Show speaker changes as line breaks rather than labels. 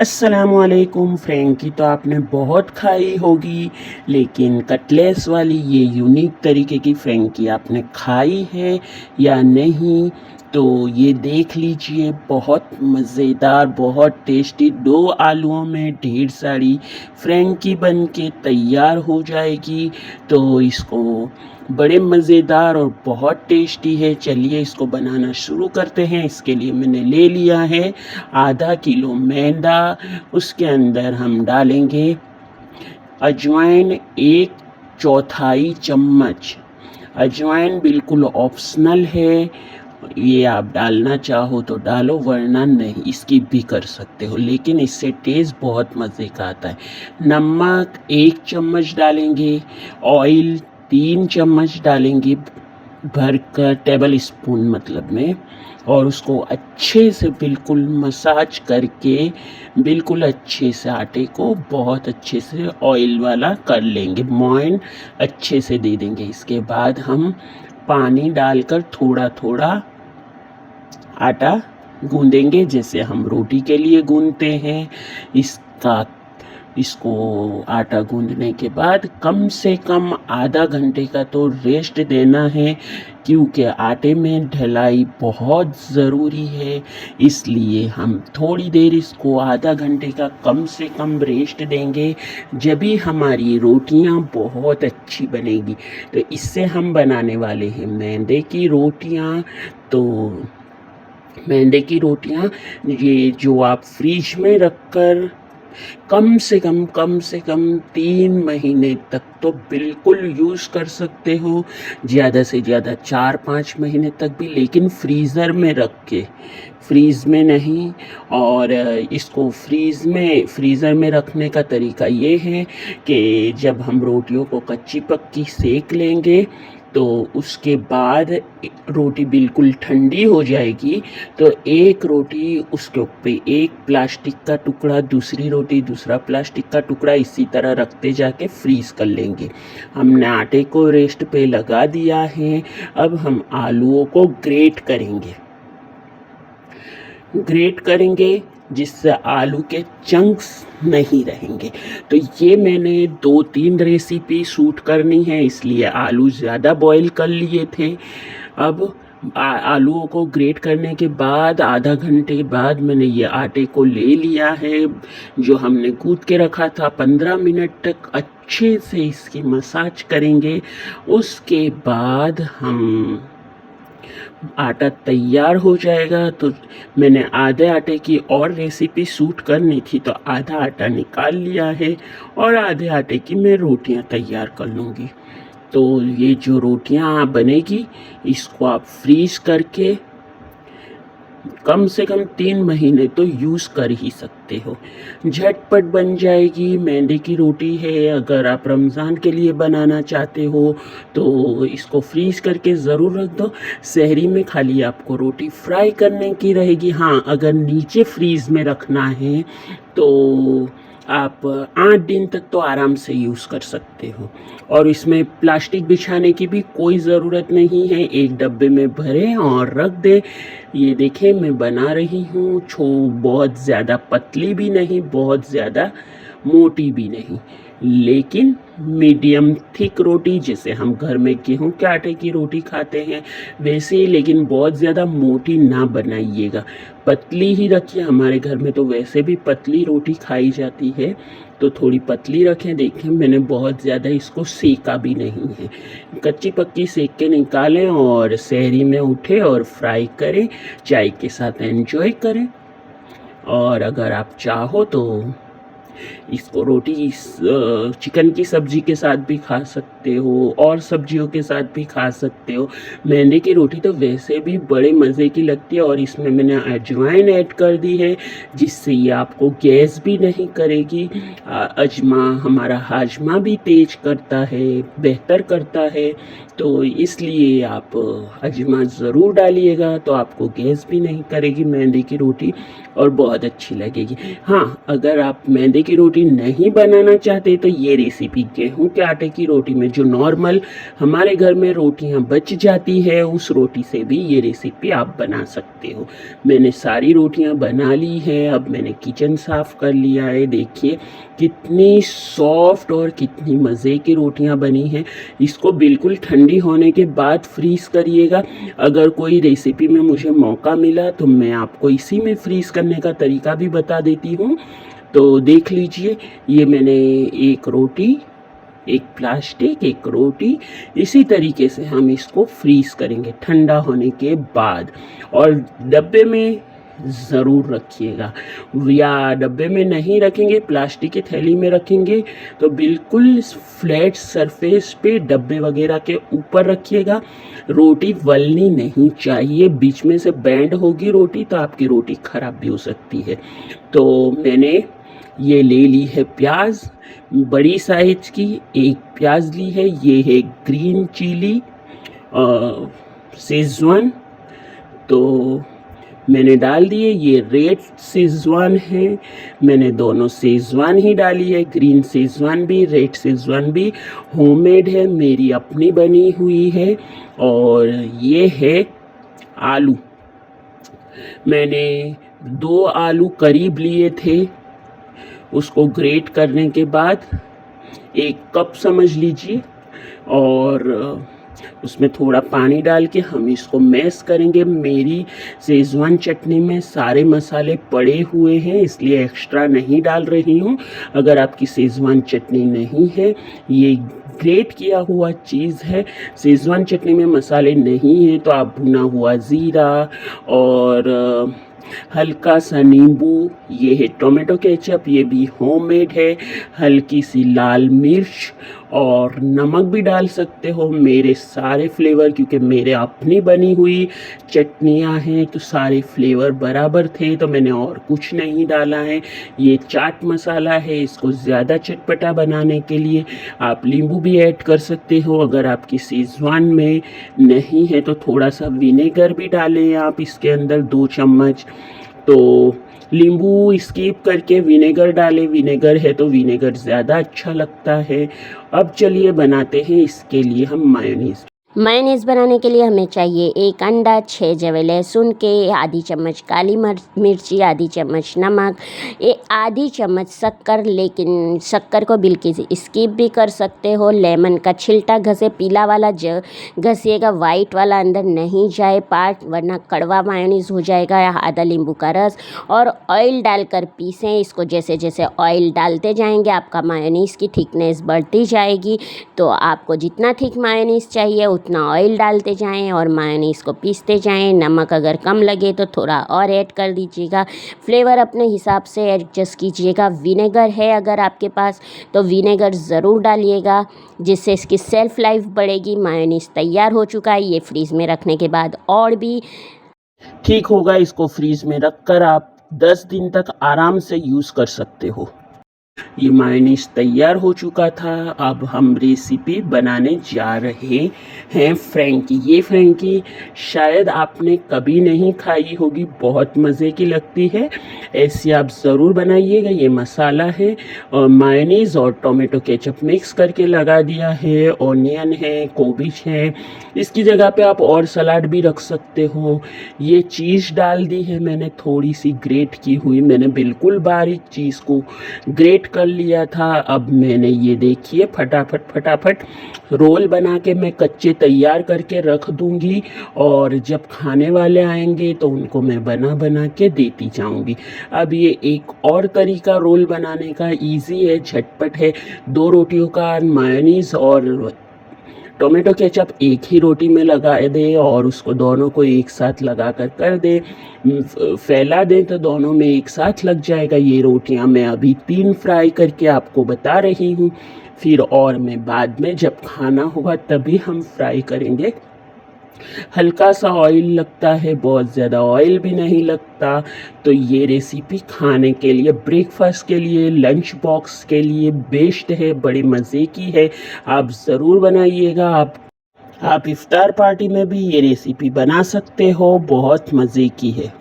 अस्सलामुअलैकुम। फ्रेंकी तो आपने बहुत खाई होगी, लेकिन कटलेस वाली ये यूनिक तरीके की फ्रेंकी आपने खाई है या नहीं? तो ये देख लीजिए, बहुत मज़ेदार, बहुत टेस्टी। 2 आलूओं में ढेर सारी फ्रेंकी बन के तैयार हो जाएगी। तो इसको बड़े मज़ेदार और बहुत टेस्टी है। चलिए इसको बनाना शुरू करते हैं। इसके लिए मैंने ले लिया है आधा किलो मैदा। उसके अंदर हम डालेंगे अजवाइन 1/4 चम्मच। अजवाइन बिल्कुल ऑप्शनल है, ये आप डालना चाहो तो डालो वरना नहीं, स्किप भी कर सकते हो, लेकिन इससे टेस्ट बहुत मज़े का आता है। नमक 1 चम्मच डालेंगे। ऑयल 3 चम्मच डालेंगे भरकर, टेबल स्पून मतलब में। और उसको अच्छे से बिल्कुल मसाज करके, बिल्कुल अच्छे से आटे को बहुत अच्छे से ऑयल वाला कर लेंगे, मोइन अच्छे से दे देंगे। इसके बाद हम पानी डालकर थोड़ा थोड़ा आटा गूंदेंगे, जैसे हम रोटी के लिए गूंदते हैं। इसको आटा गूंदने के बाद कम से कम आधा घंटे का तो रेस्ट देना है, क्योंकि आटे में ढलाई बहुत ज़रूरी है। इसलिए हम थोड़ी देर इसको आधा घंटे का कम से कम रेस्ट देंगे, जब भी हमारी रोटियां बहुत अच्छी बनेगी। तो इससे हम बनाने वाले हैं मैदे की रोटियां। तो मैदे की रोटियां, ये जो आप फ्रिज में रखकर कम से कम 3 महीने तक तो बिल्कुल यूज़ कर सकते हो, ज़्यादा से ज़्यादा 4-5 महीने तक भी, लेकिन फ्रीज़र में रख के, फ्रीज़ में नहीं। और इसको फ्रीज़र में रखने का तरीका ये है कि जब हम रोटियों को कच्ची पक्की सेक लेंगे तो उसके बाद रोटी बिल्कुल ठंडी हो जाएगी, तो एक रोटी उसके ऊपर एक प्लास्टिक का टुकड़ा, दूसरी रोटी दूसरा प्लास्टिक का टुकड़ा, इसी तरह रखते जाके फ्रीज़ कर लेंगे। हमने आटे को रेस्ट पे लगा दिया है। अब हम आलूओं को ग्रेट करेंगे, जिससे आलू के चंक्स नहीं रहेंगे। तो ये मैंने 2-3 रेसिपी शूट करनी है, इसलिए आलू ज़्यादा बॉईल कर लिए थे। अब आलूओं को ग्रेट करने के बाद आधा घंटे बाद मैंने ये आटे को ले लिया है, जो हमने गूंथ के रखा था। 15 मिनट तक अच्छे से इसकी मसाज करेंगे। उसके बाद हम आटा तैयार हो जाएगा। तो मैंने आधे आटे की और रेसिपी शूट करनी थी, तो आधा आटा निकाल लिया है और आधे आटे की मैं रोटियां तैयार कर लूँगी। तो ये जो रोटियां बनेगी, इसको आप फ्रीज करके कम से कम 3 महीने तो यूज़ कर ही सकते हो। झटपट बन जाएगी। मैदे की रोटी है, अगर आप रमज़ान के लिए बनाना चाहते हो तो इसको फ्रीज़ करके ज़रूर रख दो। सहरी में खाली आपको रोटी फ्राई करने की रहेगी। हाँ, अगर नीचे फ्रीज़ में रखना है तो आप 8 दिन तक तो आराम से यूज़ कर सकते हो। और इसमें प्लास्टिक बिछाने की भी कोई ज़रूरत नहीं है, एक डब्बे में भरें और रख दें। ये देखें मैं बना रही हूँ, बहुत ज़्यादा पतली भी नहीं, बहुत ज़्यादा मोटी भी नहीं, लेकिन मीडियम थिक रोटी, जैसे हम घर में गेहूं के आटे की रोटी खाते हैं वैसे ही, लेकिन बहुत ज़्यादा मोटी ना बनाइएगा, पतली ही रखिए। हमारे घर में तो वैसे भी पतली रोटी खाई जाती है, तो थोड़ी पतली रखें। देखें मैंने बहुत ज़्यादा इसको सेका भी नहीं है, कच्ची पक्की सेक के निकालें और सहरी में उठे और फ्राई करें, चाय के साथ एंजॉय करें। और अगर आप चाहो तो इसको रोटी चिकन की सब्ज़ी के साथ भी खा सकते हो और सब्जियों के साथ भी खा सकते हो। मैदे की रोटी तो वैसे भी बड़े मज़े की लगती है, और इसमें मैंने अजवाइन ऐड कर दी है, जिससे ये आपको गैस भी नहीं करेगी। अजमा हमारा हाजमा भी तेज करता है, बेहतर करता है, तो इसलिए आप अजमा ज़रूर डालिएगा, तो आपको गैस भी नहीं करेगी मैदे की रोटी और बहुत अच्छी लगेगी। हाँ, अगर आप मैदे आटे की रोटी नहीं बनाना चाहते तो ये रेसिपी गेहूं के आटे की रोटी में जो नॉर्मल हमारे घर में रोटियां बच जाती है उस रोटी से भी ये रेसिपी आप बना सकते हो। मैंने सारी रोटियां बना ली है। अब मैंने किचन साफ़ कर लिया है। देखिए कितनी सॉफ्ट और कितनी मज़े की रोटियां बनी हैं। इसको बिल्कुल ठंडी होने के बाद फ्रीज़ करिएगा। अगर कोई रेसिपी में मुझे मौका मिला तो मैं आपको इसी में फ्रीज़ करने का तरीका भी बता देती हूँ। तो देख लीजिए, ये मैंने एक रोटी, एक प्लास्टिक, एक रोटी, इसी तरीके से हम इसको फ्रीज़ करेंगे ठंडा होने के बाद। और डब्बे में ज़रूर रखिएगा, या डब्बे में नहीं रखेंगे प्लास्टिक की थैली में रखेंगे तो बिल्कुल फ्लैट सरफेस पे डब्बे वगैरह के ऊपर रखिएगा। रोटी वलनी नहीं चाहिए, बीच में से बैंड होगी रोटी तो आपकी रोटी ख़राब भी हो सकती है। तो मैंने ये ले ली है प्याज, बड़ी साइज की एक प्याज ली है। ये है ग्रीन चिली शेजवान, तो मैंने डाल दिए। ये रेड शेजवान है, मैंने दोनों शेजवान ही डाली है, ग्रीन शेजवान भी रेड शेजवान भी। होममेड है, मेरी अपनी बनी हुई है। और ये है आलू, मैंने 2 आलू करीब लिए थे। उसको ग्रेट करने के बाद 1 कप समझ लीजिए, और उसमें थोड़ा पानी डाल के हम इसको मैश करेंगे। मेरी शेजवान चटनी में सारे मसाले पड़े हुए हैं इसलिए एक्स्ट्रा नहीं डाल रही हूँ। अगर आपकी शेजवान चटनी नहीं है, ये ग्रेट किया हुआ चीज़ है। शेजवान चटनी में मसाले नहीं हैं तो आप भुना हुआ ज़ीरा और हल्का सा नींबू, ये है टोमेटो केचप, ये भी होममेड है, हल्की सी लाल मिर्च और नमक भी डाल सकते हो। मेरे सारे फ्लेवर, क्योंकि मेरे अपनी बनी हुई चटनियाँ हैं तो सारे फ्लेवर बराबर थे तो मैंने और कुछ नहीं डाला है। ये चाट मसाला है, इसको ज़्यादा चटपटा बनाने के लिए आप नींबू भी ऐड कर सकते हो। अगर आपकी शेजवान में नहीं है तो थोड़ा सा विनेगर भी डालें आप इसके अंदर 2 चम्मच। तो नींबू स्किप करके विनेगर डालें, विनेगर है तो विनेगर ज़्यादा अच्छा लगता है। अब चलिए बनाते हैं इसके लिए हम मायोनीज़।
मायोनीज़ बनाने के लिए हमें चाहिए 1 अंडा, 6 जवे लहसुन के, आधी चम्मच काली मिर्ची, आधी चम्मच नमक, आधी चम्मच शक्कर, लेकिन शक्कर को बिल्कुल स्किप भी कर सकते हो। लेमन का छिलटा घसे, पीला वाला घसिएगा, वाइट वाला अंदर नहीं जाए पार्ट, वरना कड़वा मायोनीज़ हो जाएगा। आधा नींबू का रस और ऑयल डालकर पीसें इसको। जैसे जैसे ऑयल डालते जाएंगे आपका मायोनीज़ की थिकनेस बढ़ती जाएगी। तो आपको जितना थिक मायोनीज़ चाहिए उतना ऑयल डालते जाएं और मायोनीज़ को पीसते जाएं। नमक अगर कम लगे तो थोड़ा और ऐड कर दीजिएगा। फ्लेवर अपने हिसाब से एडजस्ट कीजिएगा। विनेगर है अगर आपके पास तो विनेगर ज़रूर डालिएगा, जिससे इसकी सेल्फ लाइफ बढ़ेगी। मायोनीज़ तैयार हो चुका है। ये फ्रीज़ में रखने के बाद और भी
ठीक होगा। इसको फ्रीज में रखकर आप 10 दिन तक आराम से यूज़ कर सकते हो। ये मायोनीज़ तैयार हो चुका था। अब हम रेसिपी बनाने जा रहे हैं फ्रैंकी। ये फ्रैंकी शायद आपने कभी नहीं खाई होगी, बहुत मज़े की लगती है। ऐसी आप ज़रूर बनाइएगा। ये मसाला है और मायोनीज़ और टोमेटो केचप मिक्स करके लगा दिया है। ऑनियन है, कोबिज है, इसकी जगह पे आप और सलाद भी रख सकते हो। ये चीज़ डाल दी है मैंने, थोड़ी सी ग्रेट की हुई। मैंने बिल्कुल बारीक चीज़ को ग्रेट कर लिया था। अब मैंने ये देखिए फटाफट रोल बना के मैं कच्चे तैयार करके रख दूंगी, और जब खाने वाले आएंगे तो उनको मैं बना के देती जाऊंगी। अब ये एक और तरीका रोल बनाने का इजी है, झटपट है। 2 रोटियों का मायोनीज़ और टोमेटो केचप एक ही रोटी में लगा दे और उसको दोनों को एक साथ लगा कर दे, फैला दें तो दोनों में एक साथ लग जाएगा। ये रोटियां मैं अभी 3 फ्राई करके आपको बता रही हूँ, फिर और मैं बाद में जब खाना होगा तभी हम फ्राई करेंगे। हल्का सा ऑयल लगता है, बहुत ज़्यादा ऑयल भी नहीं लगता। तो ये रेसिपी खाने के लिए, ब्रेकफास्ट के लिए, लंच बॉक्स के लिए बेस्ट है, बड़े मज़े की है। आप ज़रूर बनाइएगा। आप इफ्तार पार्टी में भी ये रेसिपी बना सकते हो, बहुत मज़े की है।